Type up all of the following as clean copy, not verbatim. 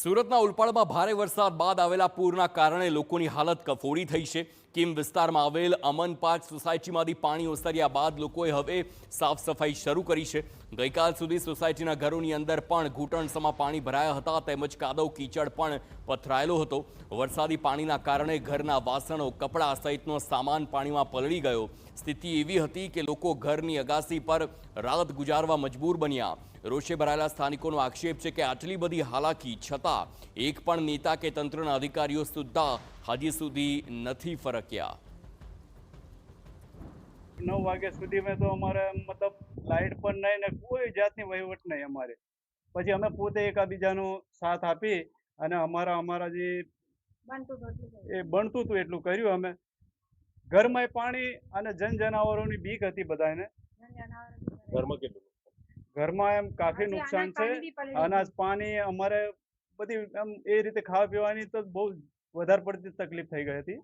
સુરતના ઉલપાડમાં ભારે વરસાદ બાદ આવેલા પૂરના કારણે લોકોની હાલત કફોડી થઈ છે। કિમ વિસ્તારમાં આવેલ અમન પાર્ક સોસાયટીમાંથી પાણી ઓસર્યા બાદ લોકોએ હવે સાફ સફાઈ શરૂ કરી છે। ગઈકાલ સુધી સોસાયટીના ઘરોની અંદર પણ ઘૂંટણસમાં પાણી ભરાયા હતા તેમજ કાદવ કીચડ પણ પથરાયેલો હતો। વરસાદી પાણીના કારણે ઘરના વાસણો, કપડાં સહિતનો સામાન પાણીમાં પલળી ગયો। સ્થિતિ એવી હતી કે લોકો ઘરની અગાસી પર રાત ગુજારવા મજબૂર બન્યા। રોષે ભરાયેલા સ્થાનિકોનો આક્ષેપ છે કે આટલી બધી હાલાકી છતાં એક પણ નેતા કે તંત્રના અધિકારીઓ સુદ્ધા હજી સુધી નથી ફરક્યા। 9 વાગ્યા સુધી में तो हमारे मतलब लाइट પણ નહીં ને કોઈ જાતની વહીવટ નહીં અમારે। પછી અમે પોતે એકાબીજાનો સાથ આપી અને અમારા જે બનતું હતું એટલું કર્યું અમે। ઘરમાં પાણી અને જનાવરોની બીક હતી બધાને। ઘરમાં કેટલું ઘરમાં એમ કાફી નુકસાન છે। અનાજ પાણી અમારે બધી એમ એ રીતે ખાવા પીવાની તો બહુ વધારે પડતી તકલીફ થઈ ગઈ હતી।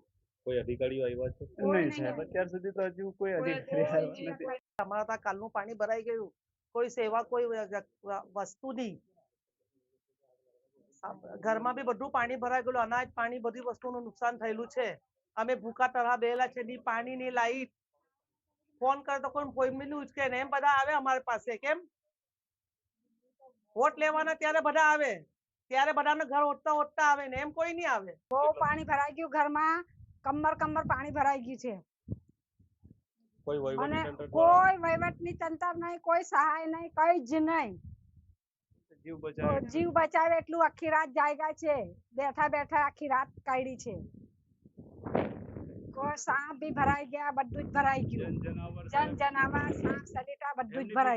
કોઈ અધિકારીઓ આવ્યા છે? નહીં સાહેબ, અત્યાર સુધી તો હજુ કોઈ અધિકારી આવ્યા નથી। અમારા ત્યાં કાલનું પાણી ભરાઈ ગયું, કોઈ સેવા કોઈ વસ્તુ નહીં। ઘરમાં બી બધું પાણી ભરાઈ ગયેલું, અનાજ પાણી બધી વસ્તુનું નુકસાન થયેલું છે। અમે ભૂખા તરહા બેલા છે, ની પાણી ની લાઈટ, ફોન કરે તો કોઈ ફોન ઉચકે ને, એમ બધા આવે અમારી પાસે। કેમ વોટ લેવાના ત્યારે બધા આવે, ત્યારે બધાને ઘર ઓટતા આવે ને એમ કોઈ નહીં આવે। બહુ પાણી ભરાઈ ગયું, ઘરમાં કમર પાણી ભરાઈ ગયું છે કોઈ અને વહીવટી તંત્ર કોઈ વહીવટની તંત્ર નહીં, કોઈ સહાય નહીં, કઈ જ નહીં। જીવ બચાવે એટલું આખી રાત જાગ્યા છે, બેઠા બેઠા આખી રાત કાઢી છે। કોઈ સાપ બી ભરાઈ ગયા, બધું જ ભરાઈ ગયું, જનાવર, સાપ, સલેટા બધું જ ભરાઈ ગયું।